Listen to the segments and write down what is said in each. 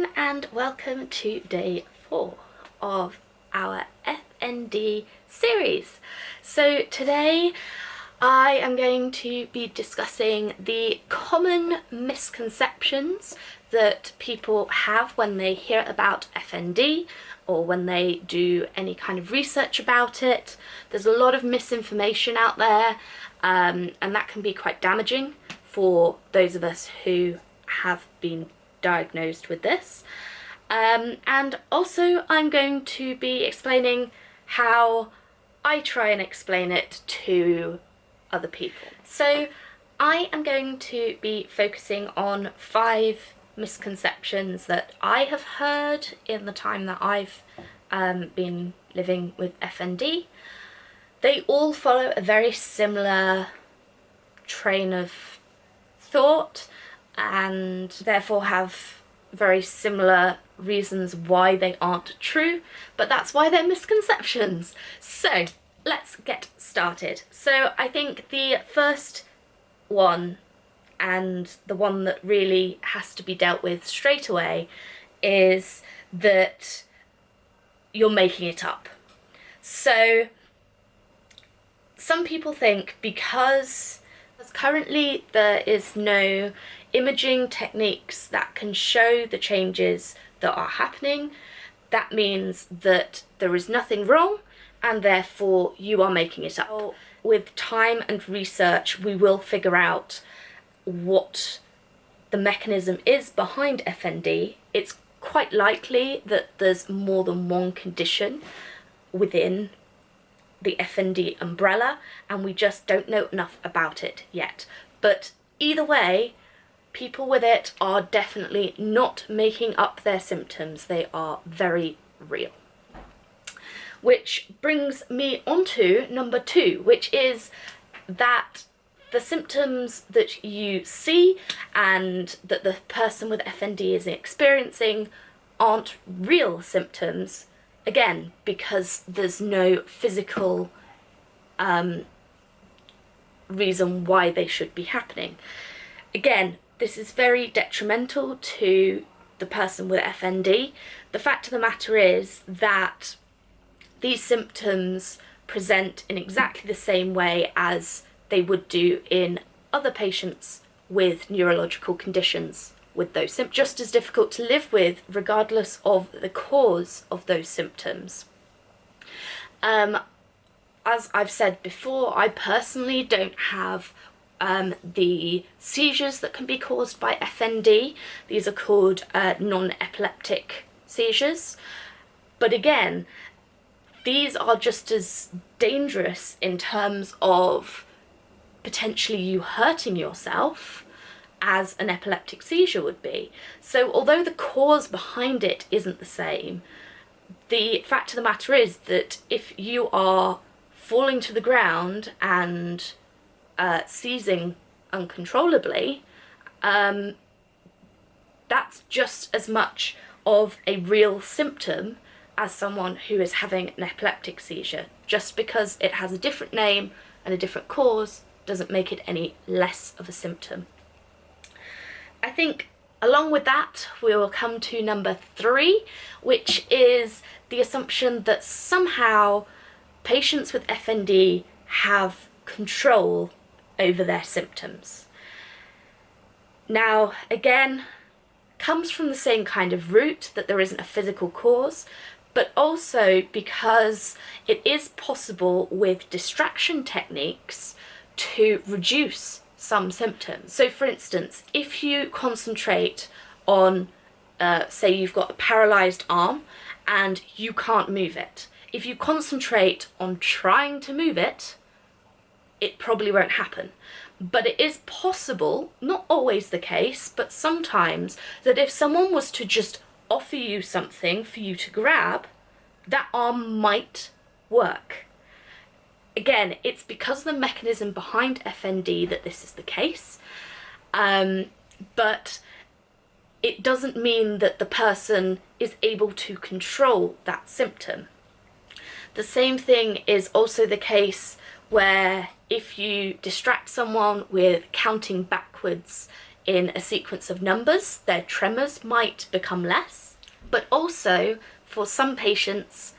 everyone, and welcome to day 4 of our FND series. So today I am going to be discussing the common misconceptions that people have when they hear about FND or when they do any kind of research about it. There's a lot of misinformation out there, and that can be quite damaging for those of us who have been diagnosed with this. And also I'm going to be explaining how I try and explain it to other people. So I am going to be focusing on 5 misconceptions that I have heard in the time that I've been living with FND. They all follow a very similar train of thought and therefore have very similar reasons why they aren't true, but that's why they're misconceptions. So let's get started. So I think the first one, and the one that really has to be dealt with straight away, is that you're making it up. So some people think because currently there is no imaging techniques that can show the changes that are happening, that means that there is nothing wrong and therefore you are making it up. With time and research we will figure out what the mechanism is behind FND. It's quite likely that there's more than one condition within the FND umbrella and we just don't know enough about it yet. But either way, people with it are definitely not making up their symptoms. They are very real. Which brings me on to number 2, which is that the symptoms that you see and that the person with FND is experiencing aren't real symptoms, again, because there's no physical reason why they should be happening. Again, this is very detrimental to the person with FND. The fact of the matter is that these symptoms present in exactly the same way as they would do in other patients with neurological conditions with those symptoms. Just as difficult to live with regardless of the cause of those symptoms. As I've said before, I personally don't have the seizures that can be caused by FND. These are called non-epileptic seizures. But again, these are just as dangerous in terms of potentially you hurting yourself as an epileptic seizure would be. So although the cause behind it isn't the same, the fact of the matter is that if you are falling to the ground and seizing uncontrollably, that's just as much of a real symptom as someone who is having an epileptic seizure. Just because it has a different name and a different cause doesn't make it any less of a symptom. I think along with that we will come to number 3, which is the assumption that somehow patients with FND have control over their symptoms. Now again, comes from the same kind of root, that there isn't a physical cause, but also because it is possible with distraction techniques to reduce some symptoms. So for instance, if you concentrate on, say you've got a paralysed arm and you can't move it, if you concentrate on trying to move it, it probably won't happen. But it is possible, not always the case, but sometimes, that if someone was to just offer you something for you to grab, that arm might work. Again, it's because of the mechanism behind FND that this is the case, but it doesn't mean that the person is able to control that symptom. The same thing is also the case where if you distract someone with counting backwards in a sequence of numbers, their tremors might become less. But also, for some patients,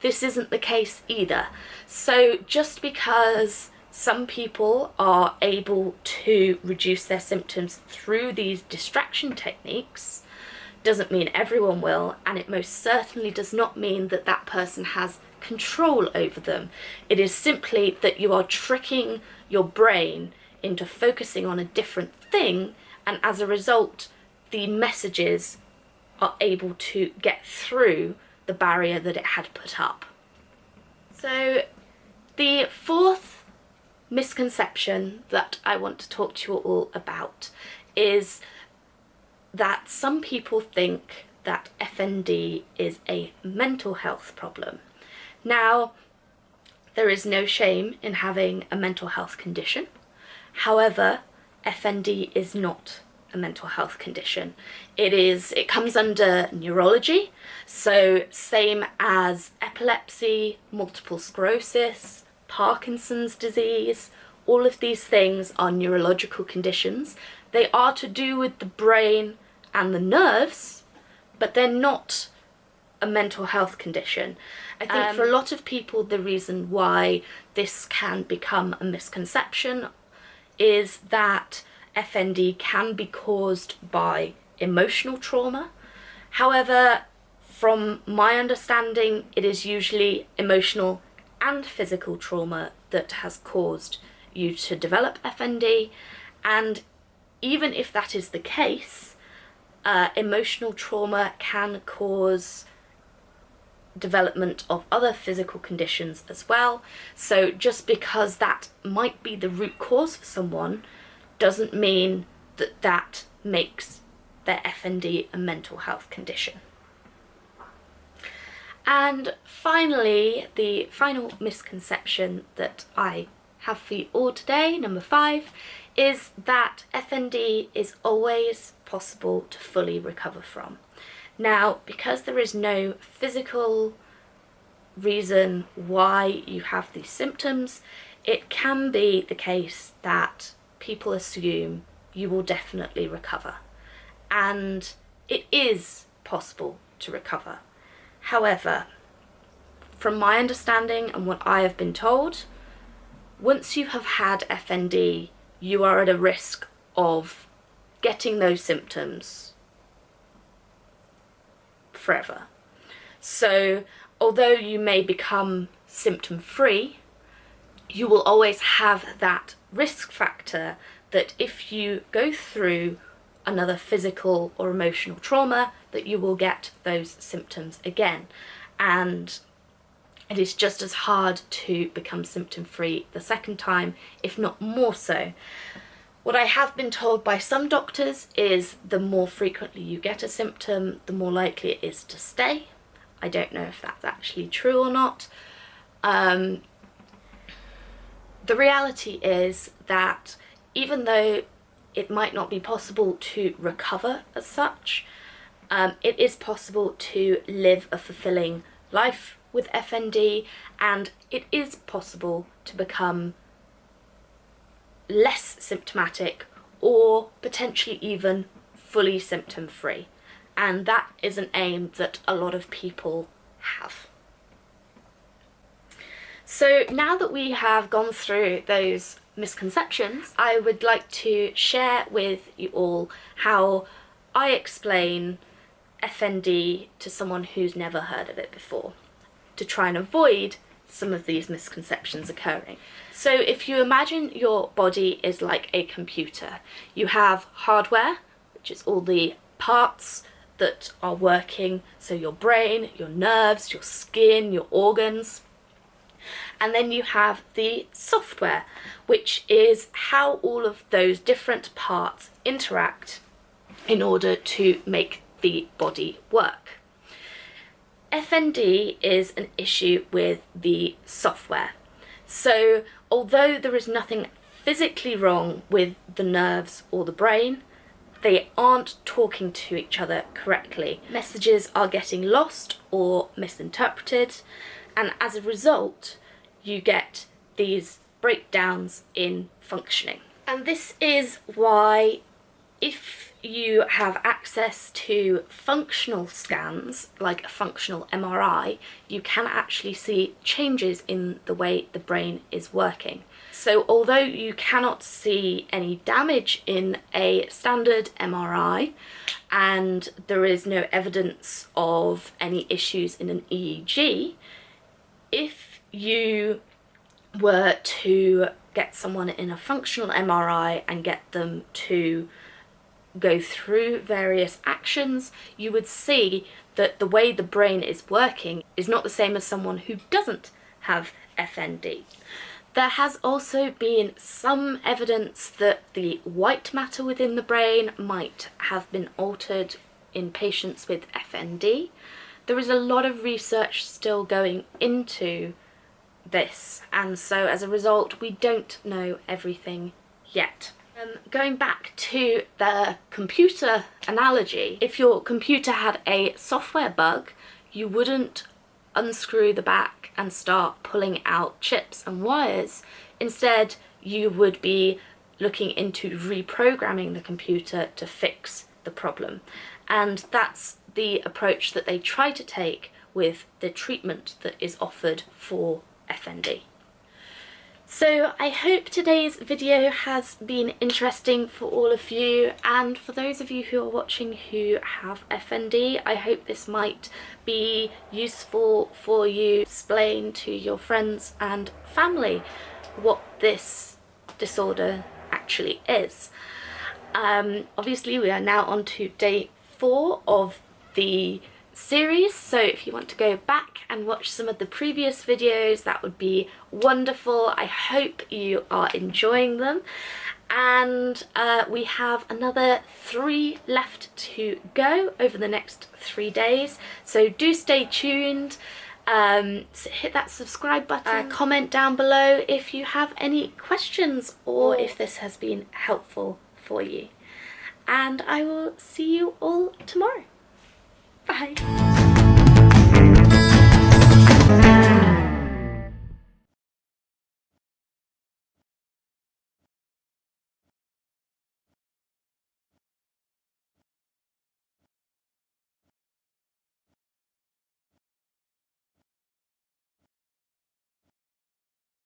this isn't the case either. So just because some people are able to reduce their symptoms through these distraction techniques doesn't mean everyone will, and it most certainly does not mean that that person has control over them. It is simply that you are tricking your brain into focusing on a different thing, and as a result, the messages are able to get through the barrier that it had put up. So the fourth misconception that I want to talk to you all about is that some people think that FND is a mental health problem. Now, there is no shame in having a mental health condition. However, FND is not a mental health condition. It comes under neurology, so same as epilepsy, multiple sclerosis, Parkinson's disease, all of these things are neurological conditions. They are to do with the brain and the nerves, but they're not a mental health condition. I think for a lot of people, the reason why this can become a misconception is that FND can be caused by emotional trauma. However, from my understanding, it is usually emotional and physical trauma that has caused you to develop FND, and even if that is the case, emotional trauma can cause development of other physical conditions as well. So just because that might be the root cause for someone doesn't mean that that makes their FND a mental health condition. And finally, the final misconception that I have for you all today, number 5, is that FND is always possible to fully recover from. Now, because there is no physical reason why you have these symptoms, it can be the case that people assume you will definitely recover. And it is possible to recover. However, from my understanding and what I have been told, once you have had FND, you are at a risk of getting those symptoms forever. So although you may become symptom free, you will always have that risk factor that if you go through another physical or emotional trauma, that you will get those symptoms again. And it is just as hard to become symptom free the second time, if not more so. What I have been told by some doctors is the more frequently you get a symptom, the more likely it is to stay. I don't know if that's actually true or not. The reality is that even though it might not be possible to recover as such, it is possible to live a fulfilling life with FND, and it is possible to become less symptomatic or potentially even fully symptom free. And that is an aim that a lot of people have. So now that we have gone through those misconceptions, I would like to share with you all how I explain FND to someone who's never heard of it before, to try and avoid some of these misconceptions occurring. So if you imagine your body is like a computer, you have hardware, which is all the parts that are working, so your brain, your nerves, your skin, your organs. And then you have the software, which is how all of those different parts interact in order to make the body work. FND is an issue with the software. So although there is nothing physically wrong with the nerves or the brain, they aren't talking to each other correctly. Messages are getting lost or misinterpreted, and as a result, you get these breakdowns in functioning. And this is why if you have access to functional scans, like a functional MRI, you can actually see changes in the way the brain is working. So although you cannot see any damage in a standard MRI, and there is no evidence of any issues in an EEG, if you were to get someone in a functional MRI and get them to go through various actions, you would see that the way the brain is working is not the same as someone who doesn't have FND. There has also been some evidence that the white matter within the brain might have been altered in patients with FND. There is a lot of research still going into this, and so as a result we don't know everything yet. Going back to the computer analogy, if your computer had a software bug, you wouldn't unscrew the back and start pulling out chips and wires. Instead, you would be looking into reprogramming the computer to fix the problem. And that's the approach that they try to take with the treatment that is offered for FND. So I hope today's video has been interesting for all of you, and for those of you who are watching who have FND, I hope this might be useful for you to explain to your friends and family what this disorder actually is. Obviously we are now on to day 4 of the series, so if you want to go back and watch some of the previous videos, that would be wonderful. I hope you are enjoying them, and we have another 3 left to go over the next 3 days, so do stay tuned. So hit that subscribe button, comment down below if you have any questions or if this has been helpful for you, and I will see you all tomorrow. Bye.